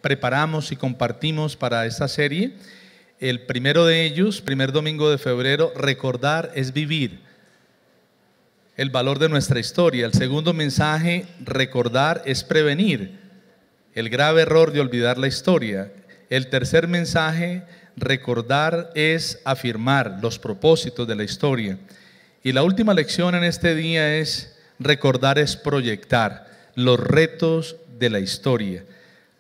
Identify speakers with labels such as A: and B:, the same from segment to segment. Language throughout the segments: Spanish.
A: preparamos y compartimos para esta serie. El primero de ellos, primer domingo de febrero, recordar es vivir, el valor de nuestra historia. El segundo mensaje, recordar es prevenir, el grave error de olvidar la historia. El tercer mensaje, recordar es afirmar los propósitos de la historia. Y la última lección en este día es recordar es proyectar los retos de la historia.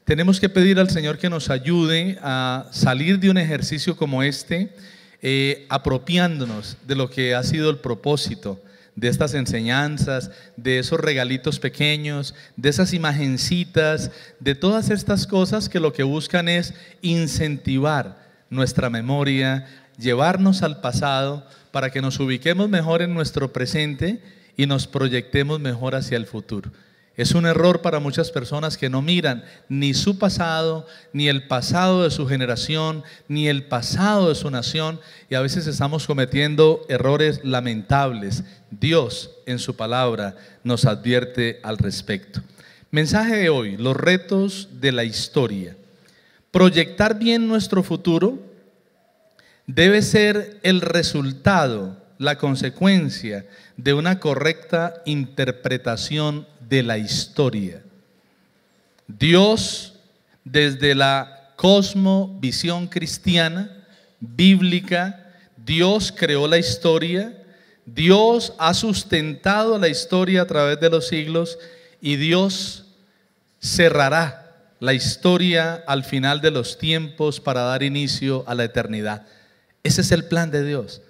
A: Tenemos que pedir al Señor que nos ayude a salir de un ejercicio como este, apropiándonos de lo que ha sido el propósito de estas enseñanzas, de esos regalitos pequeños, de esas imagencitas, de todas estas cosas que lo que buscan es incentivar nuestra memoria, llevarnos al pasado para que nos ubiquemos mejor en nuestro presente y nos proyectemos mejor hacia el futuro. Es un error para muchas personas que no miran ni su pasado, ni el pasado de su generación, ni el pasado de su nación, y a veces estamos cometiendo errores lamentables. Dios en su palabra nos advierte al respecto. Mensaje de hoy: los retos de la historia. Proyectar bien nuestro futuro debe ser el resultado, la consecuencia de una correcta interpretación de la historia. Dios, desde la cosmovisión cristiana, bíblica, Dios creó la historia, Dios ha sustentado la historia a través de los siglos y Dios cerrará la historia al final de los tiempos para dar inicio a la eternidad. Ese es el plan de Dios.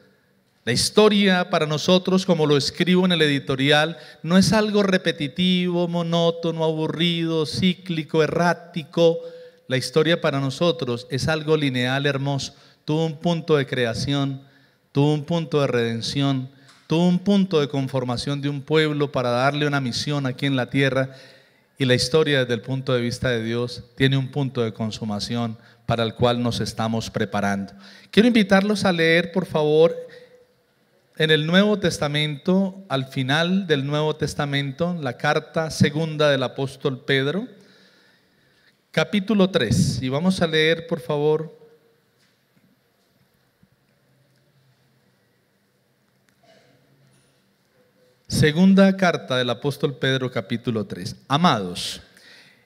A: La historia para nosotros, como lo escribo en el editorial, no es algo repetitivo, monótono, aburrido, cíclico, errático. La historia para nosotros es algo lineal, hermoso. Tuvo un punto de creación, tuvo un punto de redención, tuvo un punto de conformación de un pueblo para darle una misión aquí en la tierra. Y la historia desde el punto de vista de Dios tiene un punto de consumación para el cual nos estamos preparando. Quiero invitarlos a leer, por favor, en el Nuevo Testamento, al final del Nuevo Testamento, la carta segunda del apóstol Pedro, capítulo 3. Y vamos a leer, por favor, segunda carta del apóstol Pedro, capítulo 3. Amados,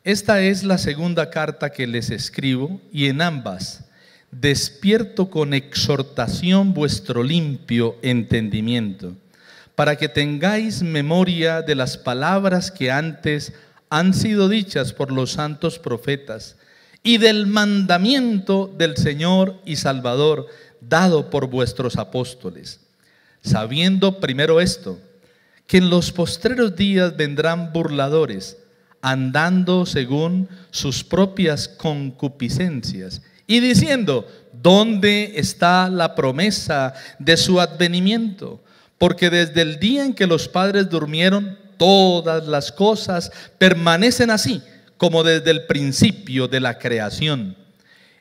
A: esta es la segunda carta que les escribo, y en ambas despierto con exhortación vuestro limpio entendimiento, para que tengáis memoria de las palabras que antes han sido dichas por los santos profetas, y del mandamiento del Señor y Salvador dado por vuestros apóstoles, sabiendo primero esto, que en los postreros días vendrán burladores, andando según sus propias concupiscencias, y diciendo: ¿dónde está la promesa de su advenimiento? Porque desde el día en que los padres durmieron, todas las cosas permanecen así, como desde el principio de la creación.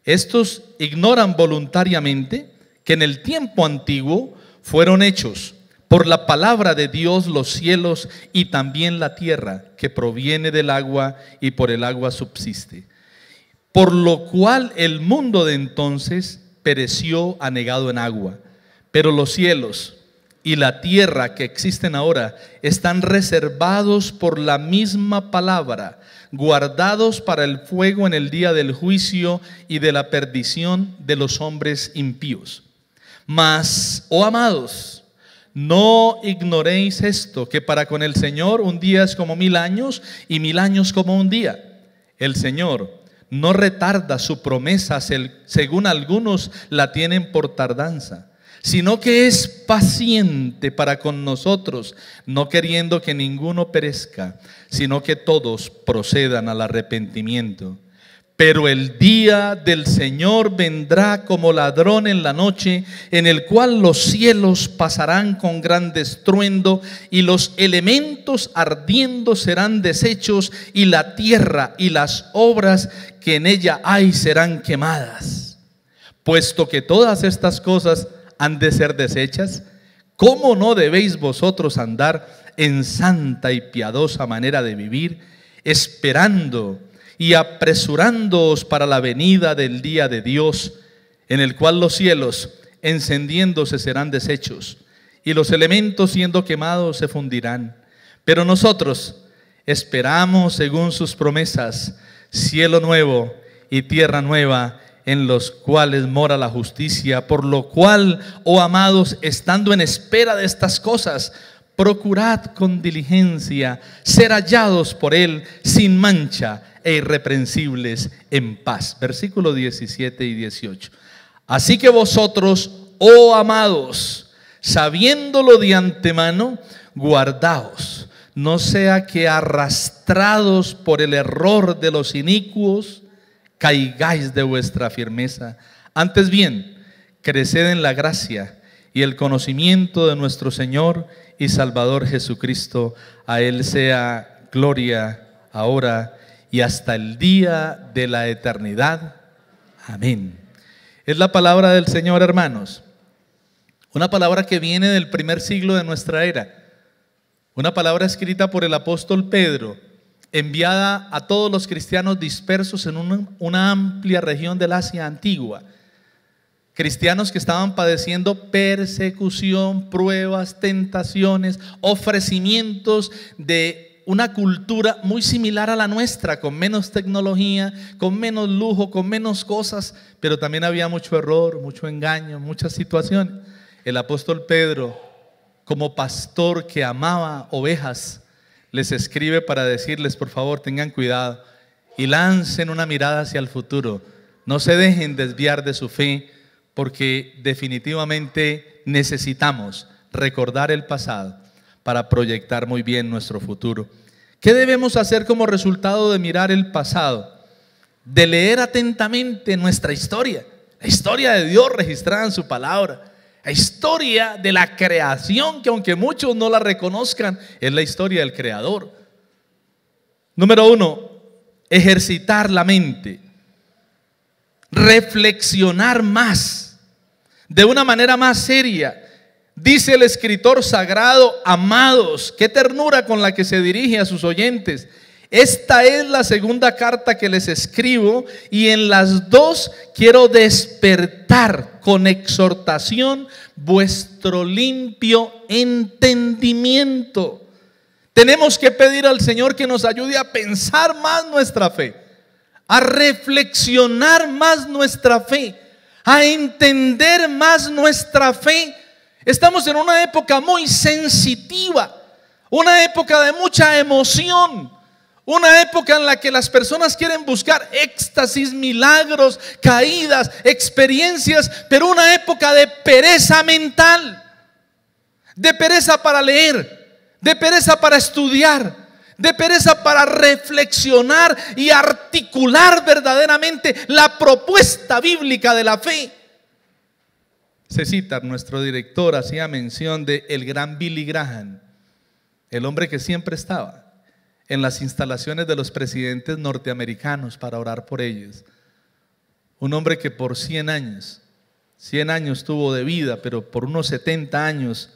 A: Estos ignoran voluntariamente que en el tiempo antiguo fueron hechos por la palabra de Dios los cielos y también la tierra, que proviene del agua y por el agua subsiste. Por lo cual el mundo de entonces pereció anegado en agua, pero los cielos y la tierra que existen ahora están reservados por la misma palabra, guardados para el fuego en el día del juicio y de la perdición de los hombres impíos. Mas, oh amados, no ignoréis esto, que para con el Señor un día es como 1000 años y 1000 años como un día. El Señor no retarda su promesa, según algunos la tienen por tardanza, sino que es paciente para con nosotros, no queriendo que ninguno perezca, sino que todos procedan al arrepentimiento. Pero el día del Señor vendrá como ladrón en la noche, en el cual los cielos pasarán con gran estruendo, y los elementos ardiendo serán deshechos, y la tierra y las obras que en ella hay serán quemadas. Puesto que todas estas cosas han de ser deshechas, ¿cómo no debéis vosotros andar en santa y piadosa manera de vivir, esperando y apresurándoos para la venida del día de Dios, en el cual los cielos, encendiéndose, serán deshechos, y los elementos, siendo quemados, se fundirán. Pero nosotros esperamos, según sus promesas, cielo nuevo y tierra nueva, en los cuales mora la justicia. Por lo cual, oh amados, estando en espera de estas cosas, procurad con diligencia ser hallados por Él sin mancha e irreprensibles en paz. Versículos 17 y 18. Así que vosotros, oh amados, sabiéndolo de antemano, guardaos, no sea que arrastrados por el error de los inicuos, caigáis de vuestra firmeza. Antes bien, creced en la gracia y el conocimiento de nuestro Señor y Salvador Jesucristo. A Él sea gloria ahora y hasta el día de la eternidad. Amén. Es la palabra del Señor, hermanos. Una palabra que viene del primer siglo de nuestra era. Una palabra escrita por el apóstol Pedro, enviada a todos los cristianos dispersos en una amplia región del Asia antigua. Cristianos que estaban padeciendo persecución, pruebas, tentaciones, ofrecimientos de una cultura muy similar a la nuestra, con menos tecnología, con menos lujo, con menos cosas, pero también había mucho error, mucho engaño, muchas situaciones. El apóstol Pedro, como pastor que amaba ovejas, les escribe para decirles: por favor, tengan cuidado y lancen una mirada hacia el futuro. No se dejen desviar de su fe, porque definitivamente necesitamos recordar el pasado para proyectar muy bien nuestro futuro. ¿Qué debemos hacer como resultado de mirar el pasado? De leer atentamente nuestra historia, la historia de Dios registrada en su palabra. La historia de la creación, que aunque muchos no la reconozcan, es la historia del Creador. Número 1, ejercitar la mente, reflexionar más, de una manera más seria. Dice el escritor sagrado: amados, qué ternura con la que se dirige a sus oyentes. Esta es la segunda carta que les escribo, y en las dos quiero despertar con exhortación vuestro limpio entendimiento. Tenemos que pedir al Señor que nos ayude a pensar más nuestra fe, a reflexionar más nuestra fe, a entender más nuestra fe. Estamos en una época muy sensitiva, una época de mucha emoción, una época en la que las personas quieren buscar éxtasis, milagros, caídas, experiencias, pero una época de pereza mental, de pereza para leer, de pereza para estudiar, de pereza para reflexionar y articular verdaderamente la propuesta bíblica de la fe. Se cita, nuestro director hacía mención de el gran Billy Graham, el hombre que siempre estaba en las instalaciones de los presidentes norteamericanos para orar por ellos. Un hombre que por 100 años tuvo de vida, pero por unos 70 años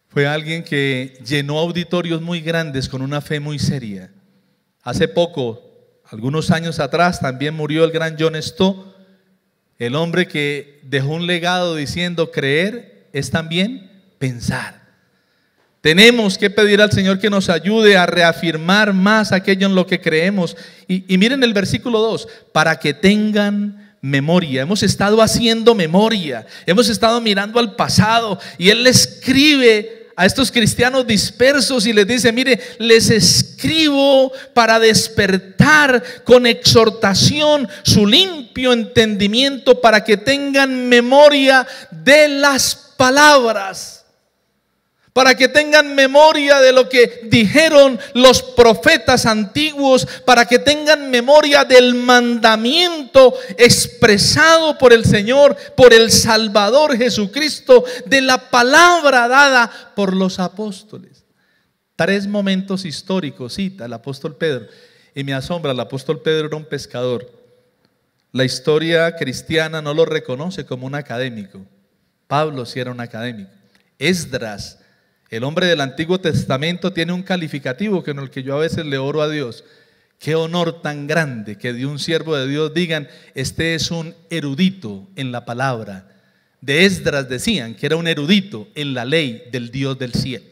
A: fue alguien que llenó auditorios muy grandes con una fe muy seria. Hace poco, algunos años atrás, también murió el gran John Stott, el hombre que dejó un legado diciendo: creer es también pensar. Tenemos que pedir al Señor que nos ayude a reafirmar más aquello en lo que creemos. Y miren el versículo 2, para que tengan memoria. Hemos estado haciendo memoria, hemos estado mirando al pasado, y Él le escribe a estos cristianos dispersos y les dice: mire, les escribo para despertar con exhortación su limpio entendimiento, para que tengan memoria de las palabras, para que tengan memoria de lo que dijeron los profetas antiguos, para que tengan memoria del mandamiento expresado por el Señor, por el Salvador Jesucristo, de la palabra dada por los apóstoles. 3 momentos históricos cita el apóstol Pedro, y me asombra, el apóstol Pedro era un pescador. La historia cristiana no lo reconoce como un académico. Pablo sí era un académico. Esdras, el hombre del Antiguo Testamento, tiene un calificativo con el que yo a veces le oro a Dios, Qué honor tan grande que de un siervo de Dios digan: este es un erudito en la palabra. De Esdras decían que era un erudito en la ley del Dios del cielo.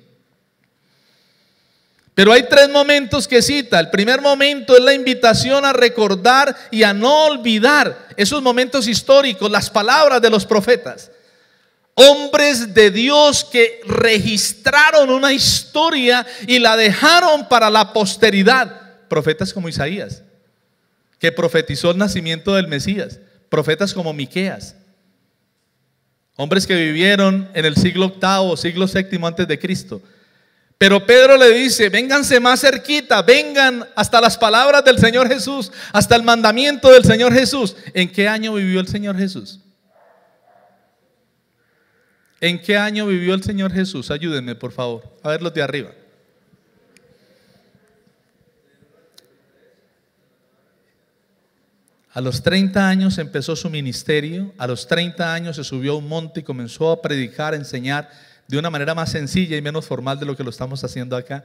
A: Pero hay 3 momentos que cita. El primer momento es la invitación a recordar y a no olvidar esos momentos históricos, las palabras de los profetas. Hombres de Dios que registraron una historia y la dejaron para la posteridad. Profetas como Isaías, que profetizó el nacimiento del Mesías. Profetas como Miqueas. Hombres que vivieron en el siglo VIII o siglo VII antes de Cristo. Pero Pedro le dice: vénganse más cerquita, vengan hasta las palabras del Señor Jesús, hasta el mandamiento del Señor Jesús. ¿En qué año vivió el Señor Jesús? ¿En qué año vivió el Señor Jesús? Ayúdenme, por favor, a ver los de arriba. A los 30 años empezó su ministerio. A los 30 años se subió a un monte y comenzó a predicar, a enseñar de una manera más sencilla y menos formal de lo que lo estamos haciendo acá.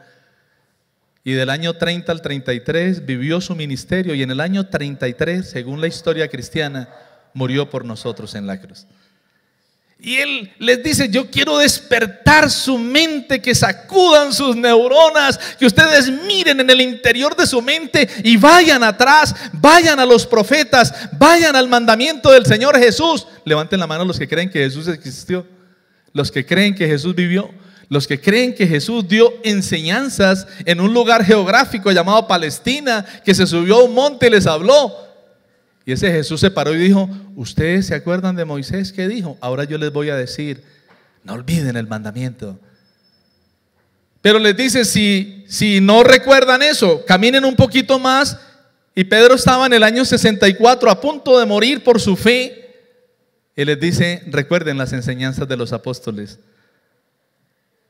A: Y del año 30 al 33 vivió su ministerio, y en el año 33, según la historia cristiana, murió por nosotros en la cruz. Y él les dice: yo quiero despertar su mente, que sacudan sus neuronas, que ustedes miren en el interior de su mente y vayan atrás, vayan a los profetas, vayan al mandamiento del Señor Jesús. Levanten la mano los que creen que Jesús existió, los que creen que Jesús vivió, los que creen que Jesús dio enseñanzas en un lugar geográfico llamado Palestina, que se subió a un monte y les habló. Y ese Jesús se paró y dijo: ¿ustedes se acuerdan de Moisés? ¿Qué dijo? Ahora yo les voy a decir: no olviden el mandamiento. Pero les dice: si no recuerdan eso, caminen un poquito más. Y Pedro estaba en el año 64 a punto de morir por su fe. Y les dice: recuerden las enseñanzas de los apóstoles.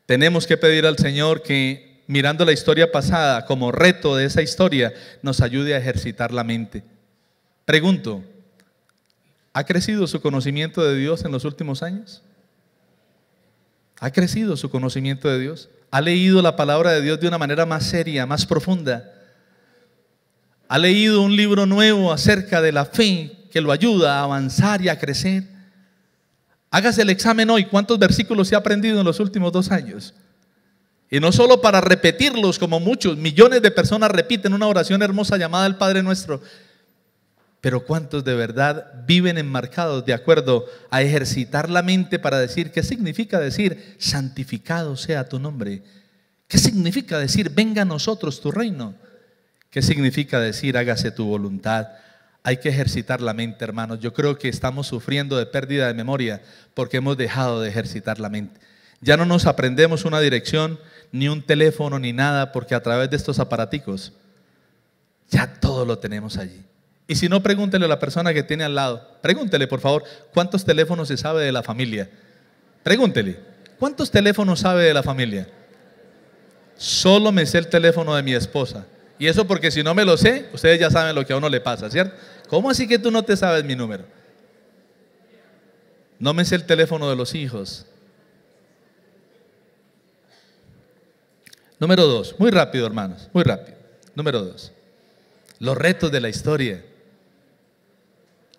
A: Tenemos que pedir al Señor que, mirando la historia pasada como reto de esa historia, nos ayude a ejercitar la mente. Pregunto: ¿ha crecido su conocimiento de Dios en los últimos años? ¿Ha crecido su conocimiento de Dios? ¿Ha leído la palabra de Dios de una manera más seria, más profunda? ¿Ha leído un libro nuevo acerca de la fe que lo ayuda a avanzar y a crecer? Hágase el examen hoy. ¿Cuántos versículos se ha aprendido en los últimos 2 años? Y no solo para repetirlos como muchos, millones de personas repiten una oración hermosa llamada el Padre Nuestro. Pero ¿cuántos de verdad viven enmarcados de acuerdo a ejercitar la mente para decir qué significa decir santificado sea tu nombre? ¿Qué significa decir venga a nosotros tu reino? ¿Qué significa decir hágase tu voluntad? Hay que ejercitar la mente, hermanos. Yo creo que estamos sufriendo de pérdida de memoria porque hemos dejado de ejercitar la mente. Ya no nos aprendemos una dirección, ni un teléfono, ni nada, porque a través de estos aparaticos ya todo lo tenemos allí. Y si no, pregúntele a la persona que tiene al lado. Pregúntele, por favor, ¿cuántos teléfonos se sabe de la familia? Pregúntele, ¿cuántos teléfonos sabe de la familia? Solo me sé el teléfono de mi esposa. Y eso porque si no me lo sé, ustedes ya saben lo que a uno le pasa, ¿cierto? ¿Cómo así que tú no te sabes mi número? No me sé el teléfono de los hijos. Número 2, muy rápido, hermanos, muy rápido. Número 2, los retos de la historia.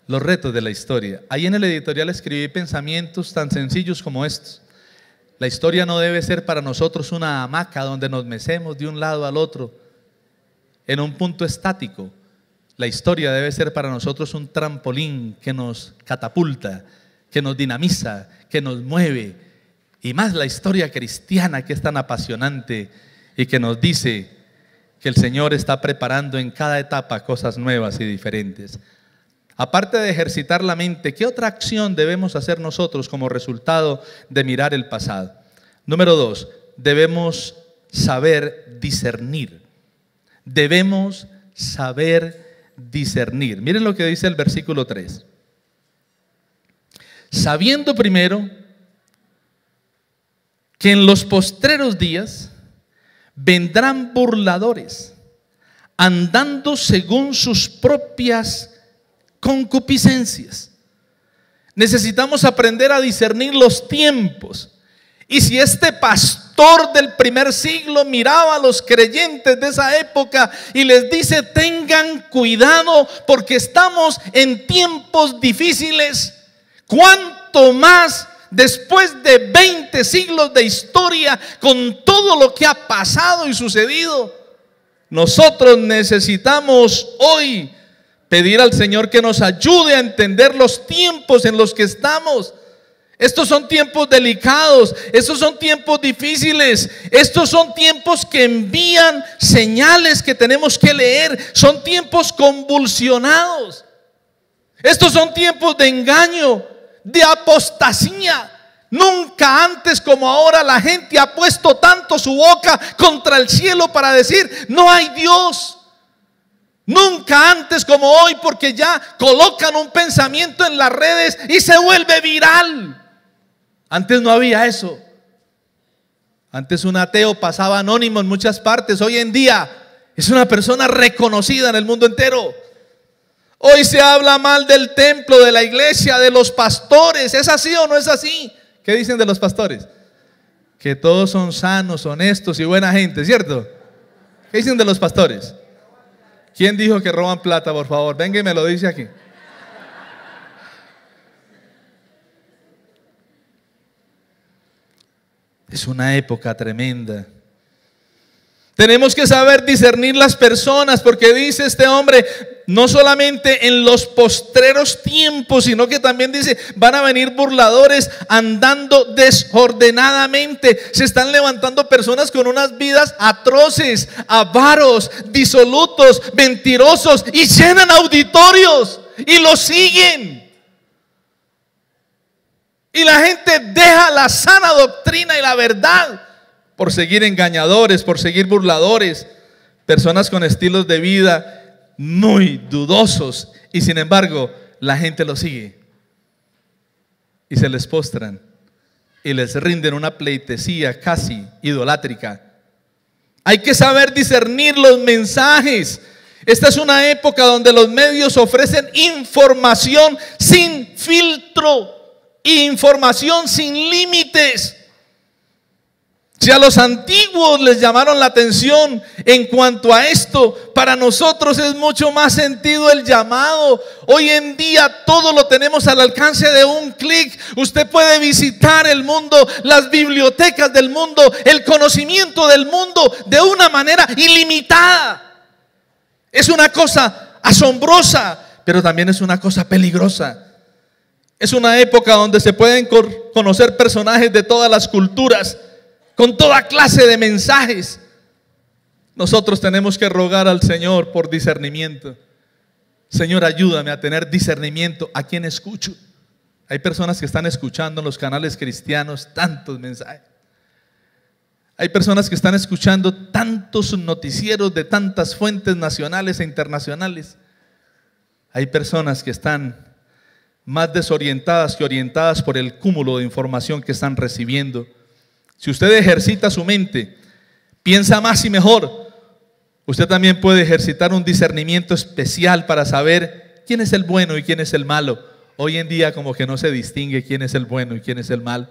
A: Los retos de la historia. Ahí en el editorial escribí pensamientos tan sencillos como estos. La historia no debe ser para nosotros una hamaca donde nos mecemos de un lado al otro en un punto estático. La historia debe ser para nosotros un trampolín que nos catapulta, que nos dinamiza, que nos mueve. Y más la historia cristiana, que es tan apasionante y que nos dice que el Señor está preparando en cada etapa cosas nuevas y diferentes. Aparte de ejercitar la mente, ¿qué otra acción debemos hacer nosotros como resultado de mirar el pasado? Número 2, debemos saber discernir. Debemos saber discernir. Miren lo que dice el versículo 3. Sabiendo primero que en los postreros días vendrán burladores, andando según sus propias concupiscencias. Necesitamos aprender a discernir los tiempos. Y si este pastor pastor del primer siglo miraba a los creyentes de esa época y les dice: tengan cuidado porque estamos en tiempos difíciles. ¿Cuánto más después de 20 siglos de historia, con todo lo que ha pasado y sucedido? Nosotros necesitamos hoy pedir al Señor que nos ayude a entender los tiempos en los que estamos. Estos son tiempos delicados, estos son tiempos difíciles, estos son tiempos que envían señales que tenemos que leer, son tiempos convulsionados, estos son tiempos de engaño, de apostasía. Nunca antes como ahora la gente ha puesto tanto su boca contra el cielo para decir: no hay Dios. Nunca antes como hoy, porque ya colocan un pensamiento en las redes y se vuelve viral. Antes no había eso. Antes un ateo pasaba anónimo en muchas partes. Hoy en día es una persona reconocida en el mundo entero. Hoy se habla mal del templo, de la iglesia, de los pastores. ¿Es así o no es así? ¿Qué dicen de los pastores? Que todos son sanos, honestos y buena gente, ¿cierto? ¿Qué dicen de los pastores? ¿Quién dijo que roban plata, por favor? Venga y me lo dice aquí. Es una época tremenda. Tenemos que saber discernir las personas, porque dice este hombre, no solamente en los postreros tiempos, sino que también dice: van a venir burladores andando desordenadamente. Se están levantando personas con unas vidas atroces, avaros, disolutos, mentirosos, y llenan auditorios y los siguen. Y la gente deja la sana doctrina y la verdad por seguir engañadores, por seguir burladores, personas con estilos de vida muy dudosos, y sin embargo la gente los sigue y se les postran y les rinden una pleitesía casi idolátrica. Hay que saber discernir los mensajes. Esta es una época donde los medios ofrecen información sin filtro, información sin límites. Si a los antiguos les llamaron la atención en cuanto a esto, para nosotros es mucho más sentido el llamado. Hoy en día todo lo tenemos al alcance de un clic. Usted puede visitar el mundo, las bibliotecas del mundo, el conocimiento del mundo de una manera ilimitada. Es una cosa asombrosa, pero también es una cosa peligrosa. Es una época donde se pueden conocer personajes de todas las culturas, con toda clase de mensajes. Nosotros tenemos que rogar al Señor por discernimiento. Señor, ayúdame a tener discernimiento a quien escucho. Hay personas que están escuchando en los canales cristianos tantos mensajes. Hay personas que están escuchando tantos noticieros de tantas fuentes nacionales e internacionales. Hay personas que están más desorientadas que orientadas por el cúmulo de información que están recibiendo. Si usted ejercita su mente, piensa más y mejor, usted también puede ejercitar un discernimiento especial para saber quién es el bueno y quién es el malo. Hoy en día como que no se distingue quién es el bueno y quién es el malo.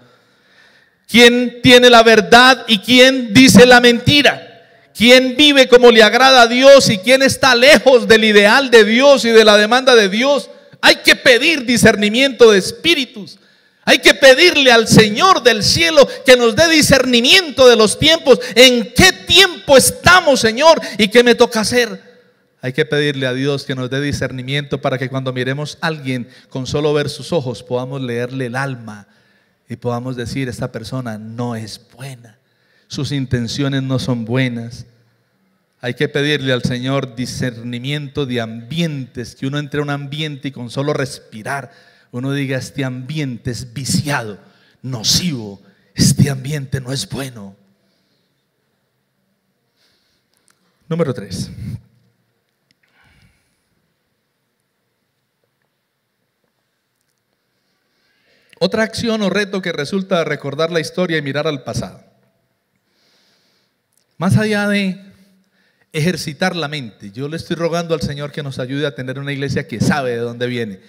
A: ¿Quién tiene la verdad y quién dice la mentira? ¿Quién vive como le agrada a Dios y quién está lejos del ideal de Dios y de la demanda de Dios? Hay que pedir discernimiento de espíritus. Hay que pedirle al Señor del cielo que nos dé discernimiento de los tiempos. ¿En qué tiempo estamos, Señor? ¿Y qué me toca hacer? Hay que pedirle a Dios que nos dé discernimiento para que cuando miremos a alguien, con solo ver sus ojos, podamos leerle el alma y podamos decir: esta persona no es buena, sus intenciones no son buenas. Hay que pedirle al Señor discernimiento de ambientes, que uno entre a un ambiente y con solo respirar uno diga: este ambiente es viciado, nocivo, este ambiente no es bueno. Número 3. Otra acción o reto que resulta de recordar la historia y mirar al pasado. Más allá de ejercitar la mente, yo le estoy rogando al Señor que nos ayude a tener una iglesia que sabe de dónde viene,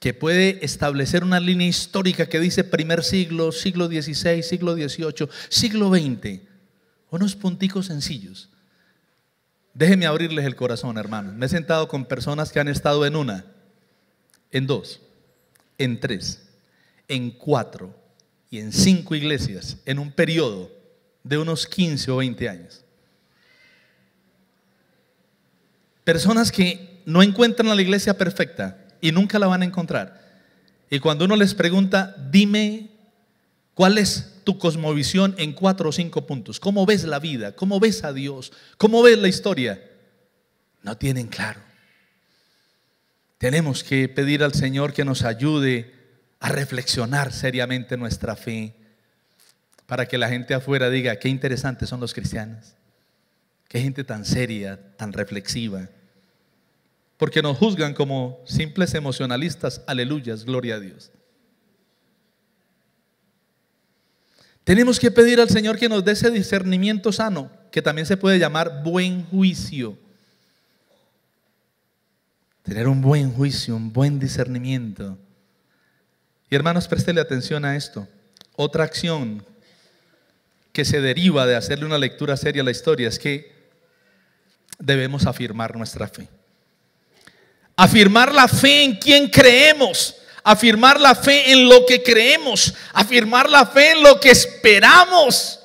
A: que puede establecer una línea histórica que dice primer siglo, siglo XVI, siglo XVIII, siglo XX. Unos punticos sencillos. Déjenme abrirles el corazón, hermanos. Me he sentado con personas que han estado en una, en dos, en tres, en cuatro y en 5 iglesias en un periodo de unos 15 o 20 años. Personas que no encuentran a la iglesia perfecta y nunca la van a encontrar. Y cuando uno les pregunta, dime cuál es tu cosmovisión en 4 o 5 puntos. ¿Cómo ves la vida? ¿Cómo ves a Dios? ¿Cómo ves la historia? No tienen claro. Tenemos que pedir al Señor que nos ayude a reflexionar seriamente nuestra fe, para que la gente afuera diga: qué interesantes son los cristianos, qué gente tan seria, tan reflexiva. Porque nos juzgan como simples emocionalistas. Aleluyas, gloria a Dios. Tenemos que pedir al Señor que nos dé ese discernimiento sano, que también se puede llamar buen juicio. Tener un buen juicio, un buen discernimiento. Y hermanos, préstele atención a esto. Otra acción que se deriva de hacerle una lectura seria a la historia es que debemos afirmar nuestra fe. Afirmar la fe en quien creemos, afirmar la fe en lo que creemos, afirmar la fe en lo que esperamos,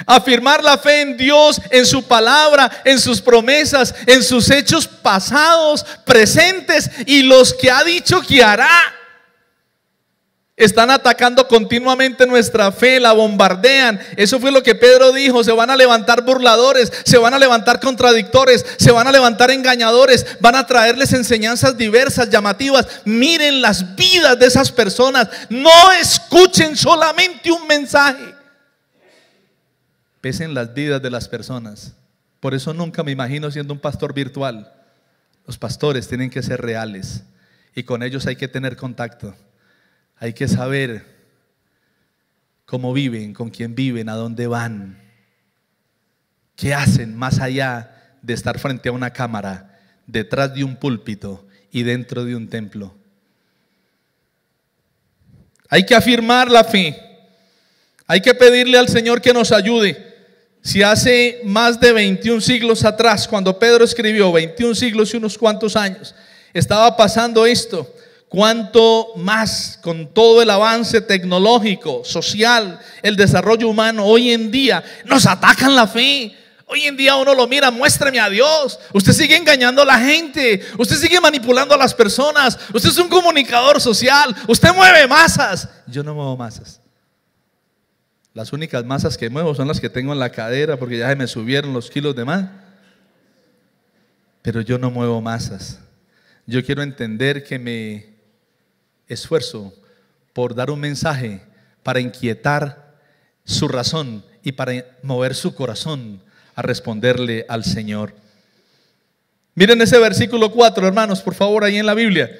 A: afirmar la fe en Dios, en su palabra, en sus promesas, en sus hechos pasados, presentes y los que ha dicho que hará. Están atacando continuamente nuestra fe, la bombardean. Eso fue lo que Pedro dijo: se van a levantar burladores, se van a levantar contradictores, se van a levantar engañadores, van a traerles enseñanzas diversas, llamativas. Miren las vidas de esas personas, no escuchen solamente un mensaje, pesen las vidas de las personas. Por eso nunca me imagino siendo un pastor virtual. Los pastores tienen que ser reales y con ellos hay que tener contacto. Hay que saber cómo viven, con quién viven, a dónde van, qué hacen más allá de estar frente a una cámara, detrás de un púlpito y dentro de un templo. Hay que afirmar la fe. Hay que pedirle al Señor que nos ayude. Si hace más de 21 siglos atrás, cuando Pedro escribió, 21 siglos y unos cuantos años, estaba pasando esto, cuánto más con todo el avance tecnológico, social, el desarrollo humano, hoy en día nos atacan la fe. Hoy en día uno lo mira: muéstrame a Dios. Usted sigue engañando a la gente, usted sigue manipulando a las personas, usted es un comunicador social, usted mueve masas. Yo no muevo masas. Las únicas masas que muevo son las que tengo en la cadera, porque ya se me subieron los kilos de más. Pero yo no muevo masas. Yo quiero entender que me esfuerzo por dar un mensaje para inquietar su razón y para mover su corazón a responderle al Señor. Miren ese versículo 4, hermanos, por favor, ahí en la Biblia.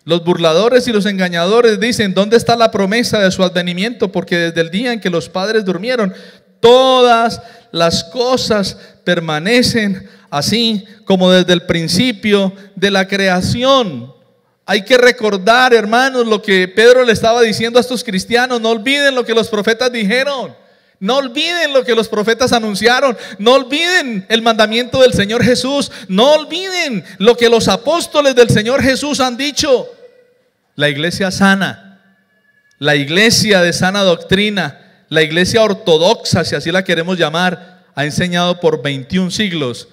A: Los burladores y los engañadores dicen: ¿dónde está la promesa de su advenimiento? Porque desde el día en que los padres durmieron, todas las cosas permanecen así como desde el principio de la creación. Hay que recordar, hermanos, lo que Pedro le estaba diciendo a estos cristianos. No olviden lo que los profetas dijeron. No olviden lo que los profetas anunciaron. No olviden el mandamiento del Señor Jesús. No olviden lo que los apóstoles del Señor Jesús han dicho. La iglesia sana, la iglesia de sana doctrina, la iglesia ortodoxa, si así la queremos llamar, ha enseñado por 21 siglos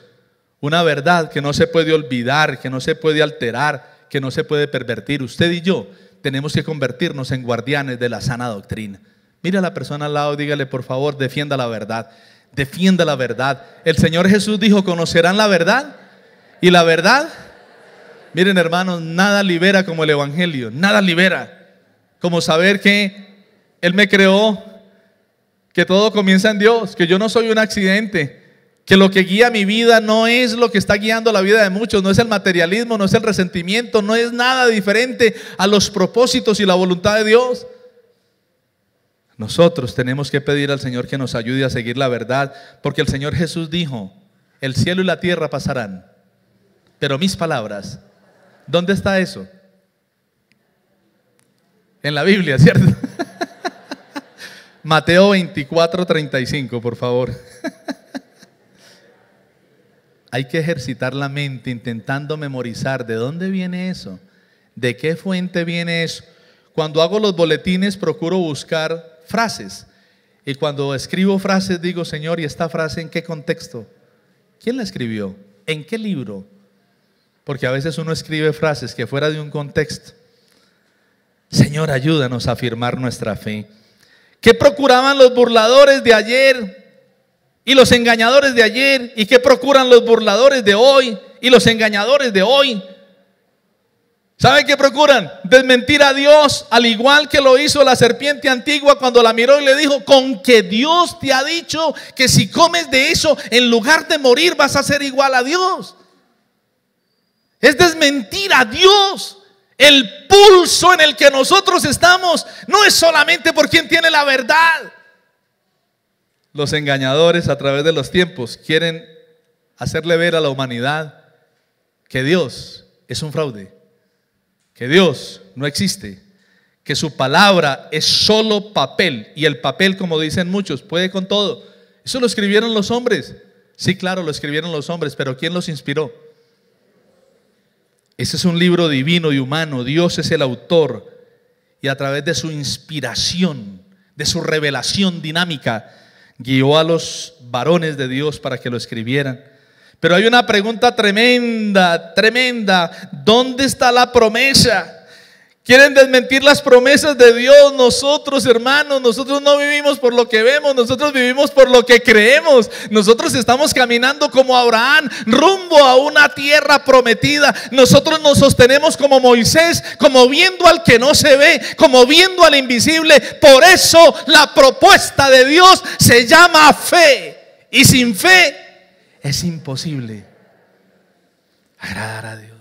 A: una verdad que no se puede olvidar, que no se puede alterar, que no se puede pervertir. Usted y yo tenemos que convertirnos en guardianes de la sana doctrina. Mira a la persona al lado y dígale: por favor, defienda la verdad. Defienda la verdad. El Señor Jesús dijo: conocerán la verdad, y la verdad, miren, hermanos, nada libera como el evangelio. Nada libera como saber que Él me creó, que todo comienza en Dios, que yo no soy un accidente, que lo que guía mi vida no es lo que está guiando la vida de muchos, no es el materialismo, no es el resentimiento, no es nada diferente a los propósitos y la voluntad de Dios. Nosotros tenemos que pedir al Señor que nos ayude a seguir la verdad, porque el Señor Jesús dijo: el cielo y la tierra pasarán, pero mis palabras. ¿Dónde está eso? En la Biblia, ¿cierto? Mateo 24:35, por favor. Hay que ejercitar la mente intentando memorizar de dónde viene eso, de qué fuente viene eso. Cuando hago los boletines procuro buscar frases, y cuando escribo frases digo, Señor, ¿y esta frase en qué contexto? ¿Quién la escribió? ¿En qué libro? Porque a veces uno escribe frases que fuera de un contexto. Señor, ayúdanos a afirmar nuestra fe. ¿Qué procuraban los burladores de ayer y los engañadores de ayer? ¿Y qué procuran los burladores de hoy y los engañadores de hoy? ¿Sabe qué procuran? Desmentir a Dios, al igual que lo hizo la serpiente antigua cuando la miró y le dijo, con que Dios te ha dicho que si comes de eso, en lugar de morir vas a ser igual a Dios. Es desmentir a Dios. El pulso en el que nosotros estamos no es solamente por quien tiene la verdad. Los engañadores a través de los tiempos quieren hacerle ver a la humanidad que Dios es un fraude, que Dios no existe, que su palabra es solo papel, y el papel, como dicen muchos, puede con todo. Eso lo escribieron los hombres. Sí, claro, lo escribieron los hombres, pero ¿quién los inspiró? Ese es un libro divino y humano. Dios es el autor, y a través de su inspiración, de su revelación dinámica, guió a los varones de Dios para que lo escribieran. Pero hay una pregunta tremenda, tremenda. ¿Dónde está la promesa? Quieren desmentir las promesas de Dios. Nosotros, hermanos, nosotros no vivimos por lo que vemos, nosotros vivimos por lo que creemos. Nosotros estamos caminando como Abraham, rumbo a una tierra prometida. Nosotros nos sostenemos como Moisés, como viendo al que no se ve, como viendo al invisible. Por eso la propuesta de Dios se llama fe. Y sin fe es imposible agradar a Dios.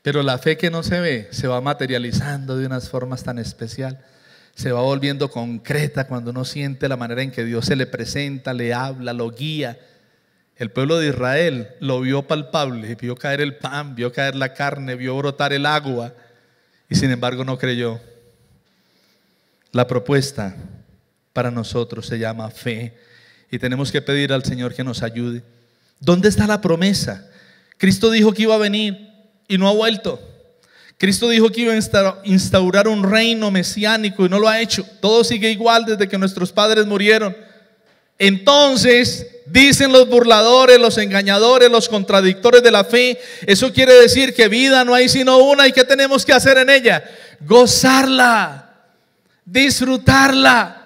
A: Pero la fe que no se ve se va materializando de unas formas tan especiales. Se va volviendo concreta cuando uno siente la manera en que Dios se le presenta, le habla, lo guía. El pueblo de Israel lo vio palpable, vio caer el pan, vio caer la carne, vio brotar el agua, y sin embargo no creyó. La propuesta para nosotros se llama fe, y tenemos que pedir al Señor que nos ayude. ¿Dónde está la promesa? Cristo dijo que iba a venir y no ha vuelto. Cristo dijo que iba a instaurar un reino mesiánico y no lo ha hecho. Todo sigue igual desde que nuestros padres murieron. Entonces, dicen los burladores, los engañadores, los contradictores de la fe, eso quiere decir que vida no hay sino una. ¿Y qué tenemos que hacer en ella? Gozarla, disfrutarla.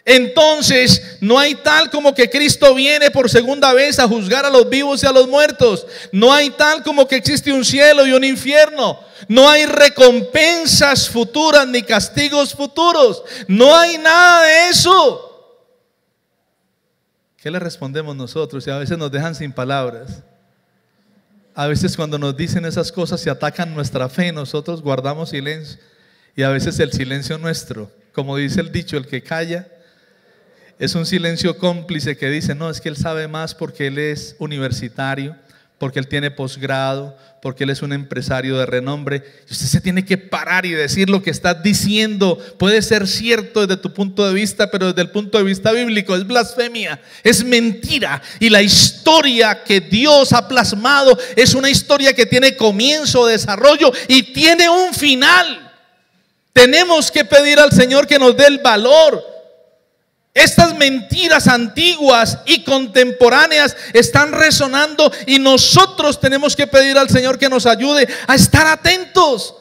A: Entonces no hay tal como que Cristo viene por segunda vez a juzgar a los vivos y a los muertos. No hay tal como que existe un cielo y un infierno. No hay recompensas futuras ni castigos futuros. No hay nada de eso. ¿Qué le respondemos nosotros? Y a veces nos dejan sin palabras. A veces cuando nos dicen esas cosas y atacan nuestra fe, nosotros guardamos silencio. Y a veces el silencio nuestro, como dice el dicho, el que calla es un silencio cómplice que dice, no, es que él sabe más porque él es universitario, porque él tiene posgrado, porque él es un empresario de renombre. Y usted se tiene que parar y decir lo que estás diciendo. Puede ser cierto desde tu punto de vista, pero desde el punto de vista bíblico es blasfemia, es mentira. Y la historia que Dios ha plasmado es una historia que tiene comienzo, desarrollo y tiene un final. Tenemos que pedir al Señor que nos dé el valor. Estas mentiras antiguas y contemporáneas están resonando y nosotros tenemos que pedir al Señor que nos ayude a estar atentos.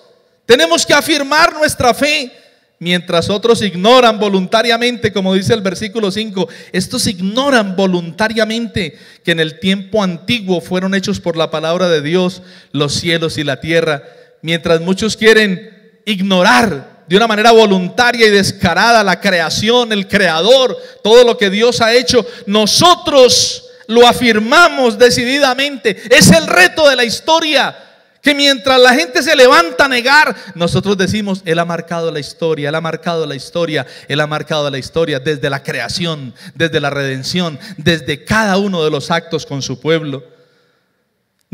A: Tenemos que afirmar nuestra fe. Mientras otros ignoran voluntariamente, como dice el versículo 5, estos ignoran voluntariamente que en el tiempo antiguo fueron hechos por la palabra de Dios los cielos y la tierra. Mientras muchos quieren ignorar de una manera voluntaria y descarada la creación, el creador, todo lo que Dios ha hecho, nosotros lo afirmamos decididamente. Es el reto de la historia, que mientras la gente se levanta a negar, nosotros decimos, Él ha marcado la historia, Él ha marcado la historia, Él ha marcado la historia desde la creación, desde la redención, desde cada uno de los actos con su pueblo.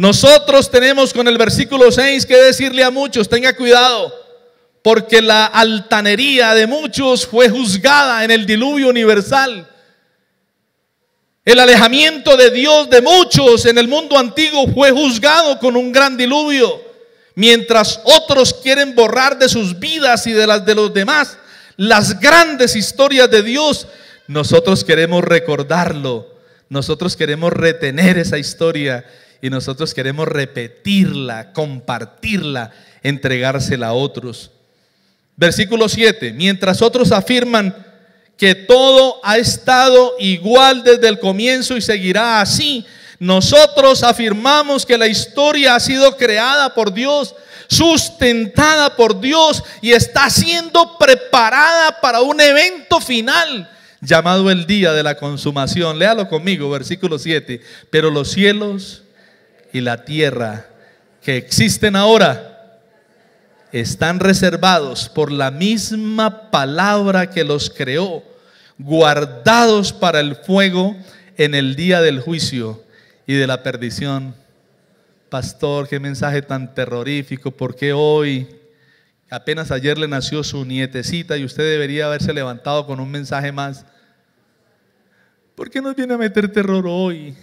A: Nosotros tenemos con el versículo 6 que decirle a muchos: tenga cuidado, porque la altanería de muchos fue juzgada en el diluvio universal. El alejamiento de Dios de muchos en el mundo antiguo fue juzgado con un gran diluvio. Mientras otros quieren borrar de sus vidas y de las de los demás las grandes historias de Dios, nosotros queremos recordarlo, nosotros queremos retener esa historia y nosotros queremos repetirla, compartirla, entregársela a otros. Versículo 7: mientras otros afirman que todo ha estado igual desde el comienzo y seguirá así, nosotros afirmamos que la historia ha sido creada por Dios, sustentada por Dios y está siendo preparada para un evento final llamado el día de la consumación. Léalo conmigo, versículo 7. Pero los cielos y la tierra que existen ahora están reservados por la misma palabra que los creó, guardados para el fuego en el día del juicio y de la perdición. Pastor, qué mensaje tan terrorífico. ¿Por qué hoy? Apenas ayer le nació su nietecita y usted debería haberse levantado con un mensaje más. ¿Por qué nos viene a meter terror hoy?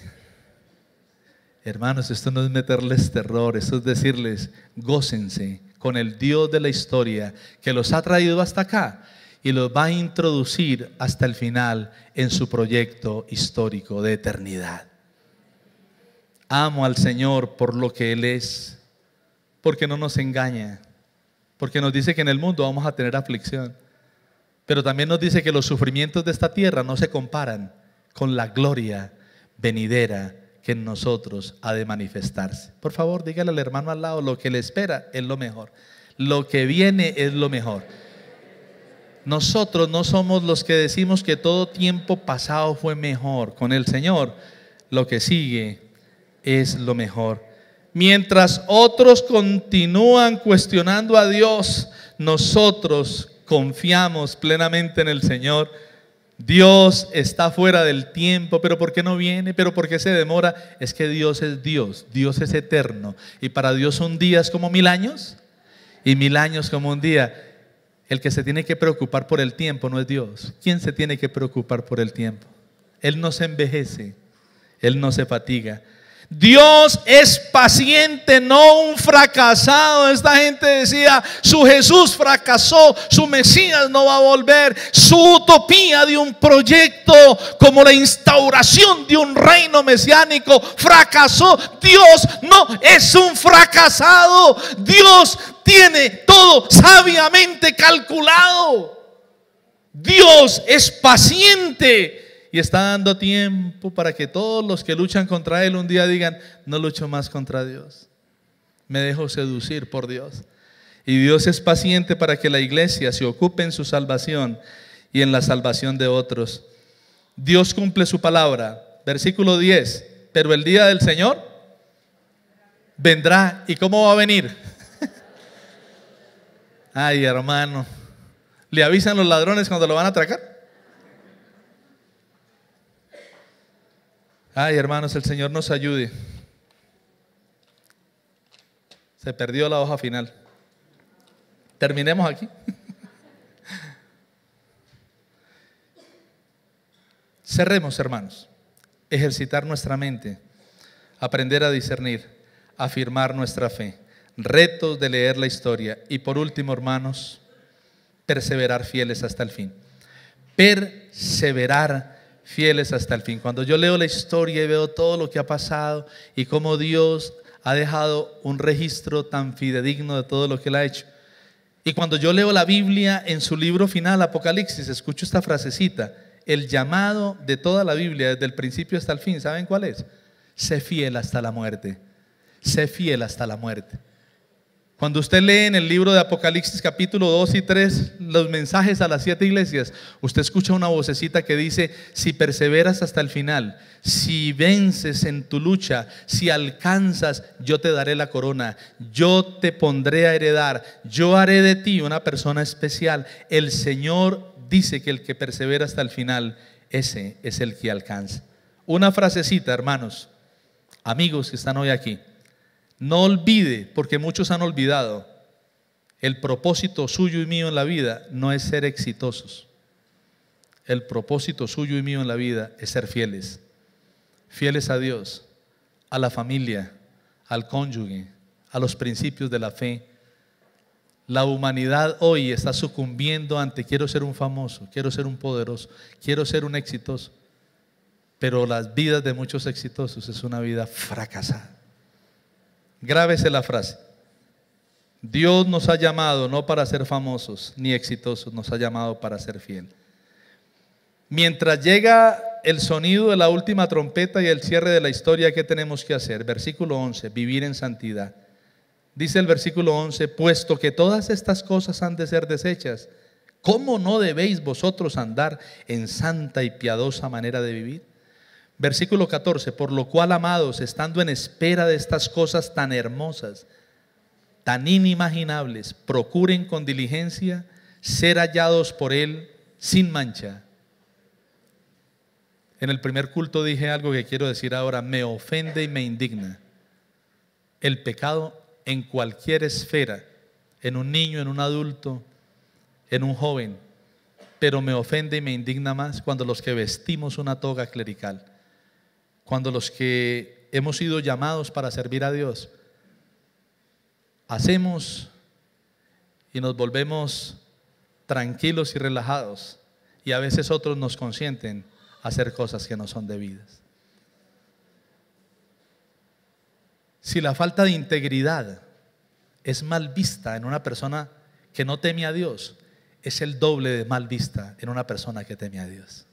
A: Hermanos, esto no es meterles terror, esto es decirles: gócense con el Dios de la historia que los ha traído hasta acá y los va a introducir hasta el final en su proyecto histórico de eternidad. Amo al Señor por lo que Él es, porque no nos engaña, porque nos dice que en el mundo vamos a tener aflicción, pero también nos dice que los sufrimientos de esta tierra no se comparan con la gloria venidera que en nosotros ha de manifestarse. Por favor, dígale al hermano al lado: lo que le espera es lo mejor, lo que viene es lo mejor. Nosotros no somos los que decimos que todo tiempo pasado fue mejor. Con el Señor lo que sigue es lo mejor. Mientras otros continúan cuestionando a Dios, nosotros confiamos plenamente en el Señor. Dios está fuera del tiempo. ¿Pero por qué no viene? ¿Pero por qué se demora? Es que Dios es Dios, Dios es eterno, y para Dios un día es como 1000 años y 1000 años como un día. El que se tiene que preocupar por el tiempo no es Dios. ¿Quién se tiene que preocupar por el tiempo? Él no se envejece, Él no se fatiga. Dios es paciente, no un fracasado. Esta gente decía: su Jesús fracasó, su Mesías no va a volver. Su utopía de un proyecto como la instauración de un reino mesiánico fracasó. Dios no es un fracasado. Dios tiene todo sabiamente calculado. Dios es paciente y está dando tiempo para que todos los que luchan contra Él un día digan: no lucho más contra Dios, me dejo seducir por Dios. Y Dios es paciente para que la iglesia se ocupe en su salvación y en la salvación de otros. Dios cumple su palabra. Versículo 10: pero el día del Señor vendrá. ¿Y cómo va a venir? Ay, hermano, ¿le avisan los ladrones cuando lo van a atracar? Ay, hermanos, el Señor nos ayude. Se perdió la hoja final. Terminemos aquí. Cerremos, hermanos. Ejercitar nuestra mente, aprender a discernir, afirmar nuestra fe, retos de leer la historia y, por último, hermanos, perseverar fieles hasta el fin. Perseverar fieles hasta el fin. Cuando yo leo la historia y veo todo lo que ha pasado y cómo Dios ha dejado un registro tan fidedigno de todo lo que Él ha hecho, y cuando yo leo la Biblia en su libro final, Apocalipsis, escucho esta frasecita: el llamado de toda la Biblia desde el principio hasta el fin, ¿saben cuál es? Sé fiel hasta la muerte. Sé fiel hasta la muerte. Cuando usted lee en el libro de Apocalipsis capítulo 2 y 3 los mensajes a las 7 iglesias, usted escucha una vocecita que dice: si perseveras hasta el final, si vences en tu lucha, si alcanzas, yo te daré la corona, yo te pondré a heredar, yo haré de ti una persona especial. El Señor dice que el que persevera hasta el final, ese es el que alcanza. Una frasecita, hermanos, amigos que están hoy aquí: No olvide, porque muchos han olvidado, el propósito suyo y mío en la vida no es ser exitosos. El propósito suyo y mío en la vida es ser fieles. Fieles a Dios, a la familia, al cónyuge, a los principios de la fe. La humanidad hoy está sucumbiendo ante quiero ser un famoso, quiero ser un poderoso, quiero ser un exitoso. Pero las vidas de muchos exitosos es una vida fracasada. Grábese la frase. Dios nos ha llamado no para ser famosos ni exitosos, nos ha llamado para ser fieles. Mientras llega el sonido de la última trompeta y el cierre de la historia, ¿qué tenemos que hacer? Versículo 11, vivir en santidad. Dice el versículo 11, puesto que todas estas cosas han de ser deshechas, ¿cómo no debéis vosotros andar en santa y piadosa manera de vivir? Versículo 14, por lo cual, amados, estando en espera de estas cosas tan hermosas, tan inimaginables, procuren con diligencia ser hallados por Él sin mancha. En el primer culto dije algo que quiero decir ahora, me ofende y me indigna. El pecado en cualquier esfera, en un niño, en un adulto, en un joven, pero me ofende y me indigna más cuando los que vestimos una toga clerical, cuando los que hemos sido llamados para servir a Dios, hacemos y nos volvemos tranquilos y relajados, y a veces otros nos consienten hacer cosas que no son debidas. Si la falta de integridad es mal vista en una persona que no teme a Dios, es el doble de mal vista en una persona que teme a Dios.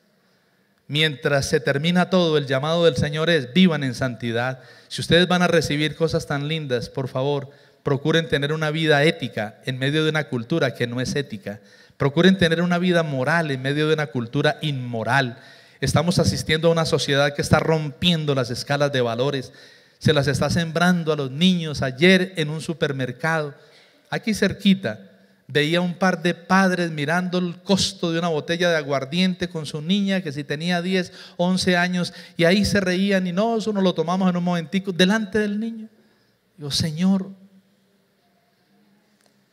A: Mientras se termina todo, el llamado del Señor es: vivan en santidad. Si ustedes van a recibir cosas tan lindas, por favor, procuren tener una vida ética en medio de una cultura que no es ética. Procuren tener una vida moral en medio de una cultura inmoral. Estamos asistiendo a una sociedad que está rompiendo las escalas de valores, se las está sembrando a los niños. Ayer en un supermercado, aquí cerquita, veía un par de padres mirando el costo de una botella de aguardiente con su niña, que si tenía 10, 11 años, y ahí se reían y no, eso nos lo tomamos en un momentico, delante del niño. Digo, Señor,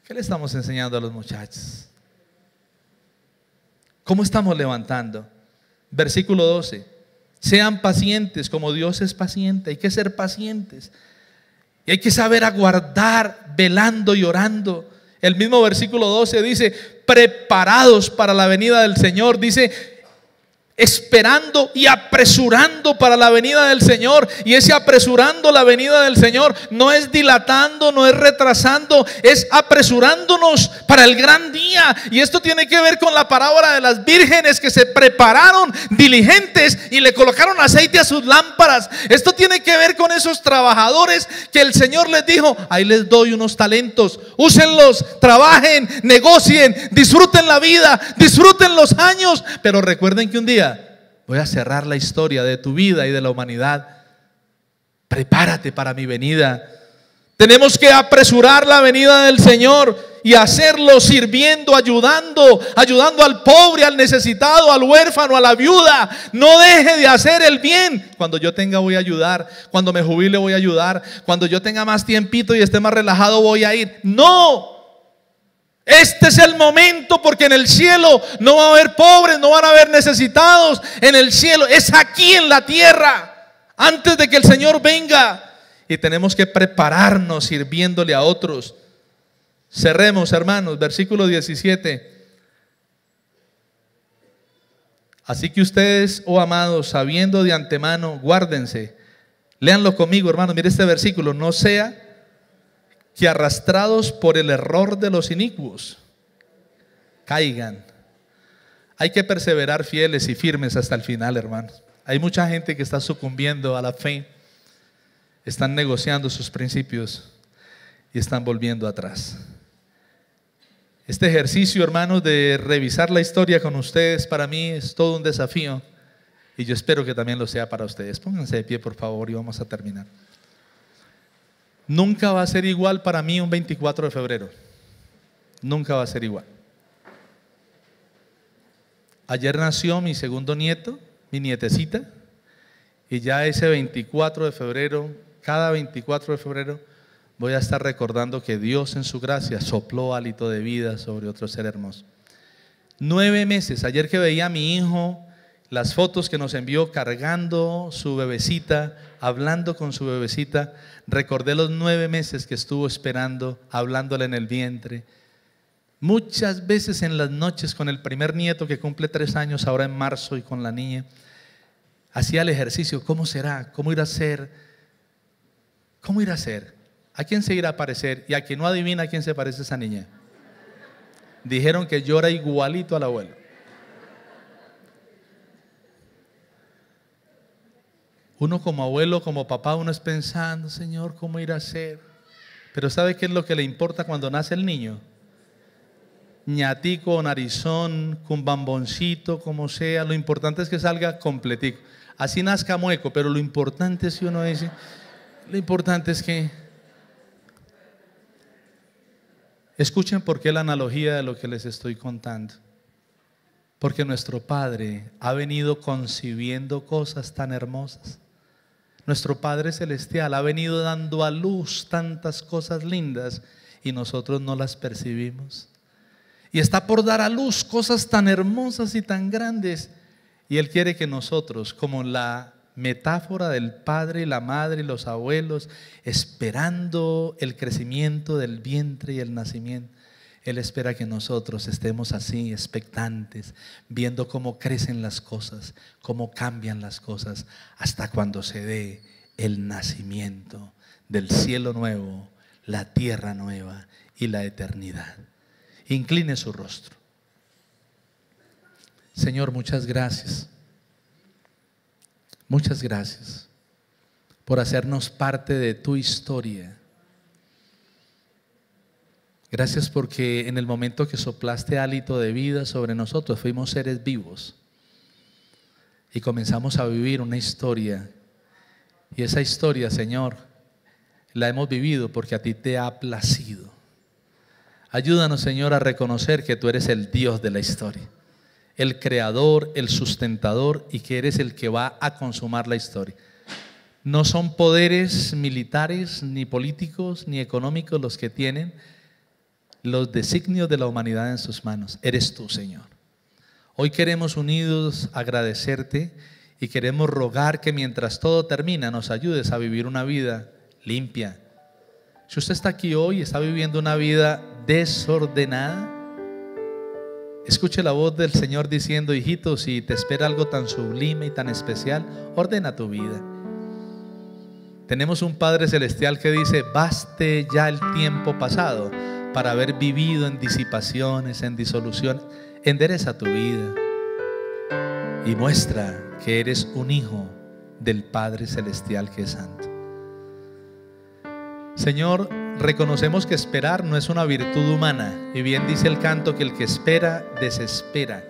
A: ¿qué le estamos enseñando a los muchachos? ¿Cómo estamos levantando? Versículo 12, sean pacientes como Dios es paciente. Hay que ser pacientes y hay que saber aguardar, velando y orando. El mismo versículo 12 dice, preparados para la venida del Señor. Dice, esperando y apresurando para la venida del Señor. Y ese apresurando la venida del Señor no es dilatando, no es retrasando, es apresurándonos para el gran día. Y esto tiene que ver con la parábola de las vírgenes que se prepararon diligentes y le colocaron aceite a sus lámparas. Esto tiene que ver con esos trabajadores que el Señor les dijo, ahí les doy unos talentos, úsenlos, trabajen, negocien, disfruten la vida, disfruten los años. Pero recuerden que un día voy a cerrar la historia de tu vida y de la humanidad. Prepárate para mi venida. Tenemos que apresurar la venida del Señor y hacerlo sirviendo, ayudando al pobre, al necesitado, al huérfano, a la viuda. No deje de hacer el bien. Cuando yo tenga voy a ayudar, cuando me jubile voy a ayudar, cuando yo tenga más tiempito y esté más relajado voy a ir. No. Este es el momento, porque en el cielo no va a haber pobres, no van a haber necesitados. En el cielo es aquí en la tierra, antes de que el Señor venga. Y tenemos que prepararnos sirviéndole a otros. Cerremos, hermanos, versículo 17. Así que ustedes, oh amados, sabiendo de antemano, guárdense. Léanlo conmigo, hermanos, mire este versículo. No sea que arrastrados por el error de los inicuos caigan. Hay que perseverar fieles y firmes hasta el final, hermanos. Hay mucha gente que está sucumbiendo a la fe, están negociando sus principios y están volviendo atrás. Este ejercicio, hermanos, de revisar la historia con ustedes, para mí es todo un desafío, y yo espero que también lo sea para ustedes. Pónganse de pie, por favor, y vamos a terminar. Nunca va a ser igual para mí un 24 de febrero. Nunca va a ser igual. Ayer nació mi segundo nieto, mi nietecita, y ya ese 24 de febrero, cada 24 de febrero, voy a estar recordando que Dios en su gracia sopló hálito de vida sobre otro ser hermoso. 9 meses, ayer que veía a mi hijo, las fotos que nos envió cargando su bebecita, hablando con su bebecita, recordé los 9 meses que estuvo esperando, hablándole en el vientre. Muchas veces en las noches con el primer nieto que cumple 3 años ahora en marzo y con la niña, hacía el ejercicio, ¿cómo será? ¿Cómo irá a ser? ¿Cómo irá a ser? ¿A quién se irá a parecer? Y a quien no adivina a quién se parece esa niña. Dijeron que yo era igualito al abuelo. Uno como abuelo, como papá, uno es pensando, Señor, ¿cómo irá a ser? Pero ¿sabe qué es lo que le importa cuando nace el niño? Ñatico, narizón, con bamboncito, como sea, lo importante es que salga completico. Así nazca mueco, pero lo importante es que uno dice, lo importante es que... Escuchen por qué la analogía de lo que les estoy contando. Porque nuestro Padre ha venido concibiendo cosas tan hermosas. Nuestro Padre Celestial ha venido dando a luz tantas cosas lindas y nosotros no las percibimos. Y está por dar a luz cosas tan hermosas y tan grandes. Y Él quiere que nosotros, como la metáfora del padre y la madre y los abuelos, esperando el crecimiento del vientre y el nacimiento, Él espera que nosotros estemos así, expectantes, viendo cómo crecen las cosas, cómo cambian las cosas, hasta cuando se dé el nacimiento del cielo nuevo, la tierra nueva y la eternidad. Incline su rostro. Señor, muchas gracias. Muchas gracias por hacernos parte de tu historia. Gracias porque en el momento que soplaste hálito de vida sobre nosotros, fuimos seres vivos y comenzamos a vivir una historia. Y esa historia, Señor, la hemos vivido porque a ti te ha placido. Ayúdanos, Señor, a reconocer que tú eres el Dios de la historia, el creador, el sustentador, y que eres el que va a consumar la historia. No son poderes militares, ni políticos, ni económicos los que tienen los designios de la humanidad en sus manos. Eres tú, Señor. Hoy queremos unidos agradecerte y queremos rogar que mientras todo termina nos ayudes a vivir una vida limpia. Si usted está aquí hoy y está viviendo una vida desordenada, escuche la voz del Señor diciendo: hijito, si te espera algo tan sublime y tan especial, ordena tu vida. Tenemos un Padre Celestial que dice: baste ya el tiempo pasado para haber vivido en disipaciones, en disoluciones. Endereza tu vida y muestra que eres un hijo del Padre Celestial que es santo. Señor, reconocemos que esperar no es una virtud humana, y bien dice el canto que el que espera desespera.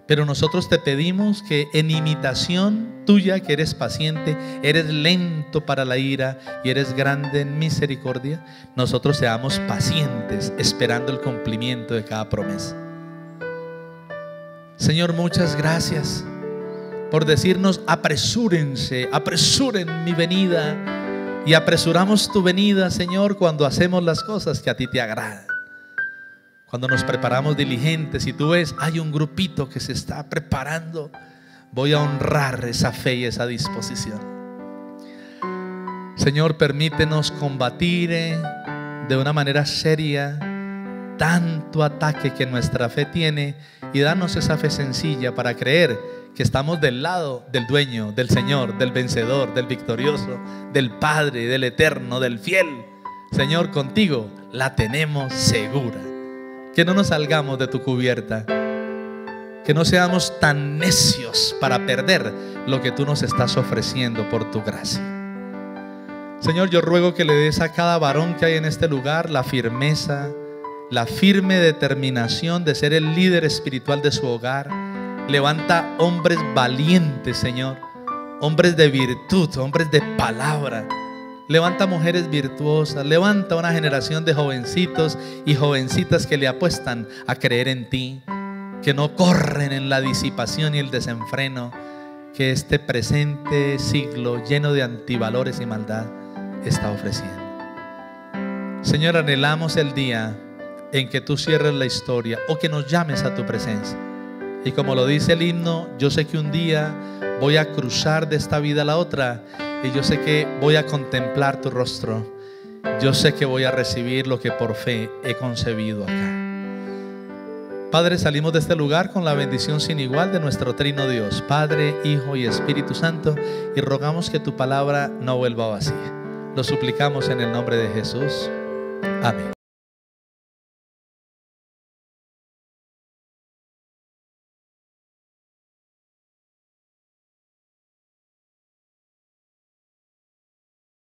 A: Pero nosotros te pedimos que en imitación tuya, que eres paciente, eres lento para la ira y eres grande en misericordia, nosotros seamos pacientes esperando el cumplimiento de cada promesa. Señor, muchas gracias por decirnos: apresúrense, apresuren mi venida. Y apresuramos tu venida, Señor, cuando hacemos las cosas que a ti te agradan. Cuando nos preparamos diligentes y tú ves, hay un grupito que se está preparando, voy a honrar esa fe y esa disposición. Señor, permítenos combatir de una manera seria tanto ataque que nuestra fe tiene, y danos esa fe sencilla para creer que estamos del lado del dueño, del Señor, del vencedor, del victorioso, del Padre, del eterno, del fiel. Señor, contigo la tenemos segura. Que no nos salgamos de tu cubierta, que no seamos tan necios para perder lo que tú nos estás ofreciendo por tu gracia. Señor, yo ruego que le des a cada varón que hay en este lugar la firmeza, la firme determinación de ser el líder espiritual de su hogar. Levanta hombres valientes, Señor, hombres de virtud, hombres de palabra. Levanta mujeres virtuosas, levanta una generación de jovencitos y jovencitas que le apuestan a creer en ti, que no corren en la disipación y el desenfreno que este presente siglo lleno de antivalores y maldad está ofreciendo. Señor, anhelamos el día en que tú cierres la historia o que nos llames a tu presencia. Y como lo dice el himno, yo sé que un día voy a cruzar de esta vida a la otra, y yo sé que voy a contemplar tu rostro. Yo sé que voy a recibir lo que por fe he concebido acá. Padre, salimos de este lugar con la bendición sin igual de nuestro trino Dios, Padre, Hijo y Espíritu Santo, y rogamos que tu palabra no vuelva vacía. Lo suplicamos en el nombre de Jesús. Amén.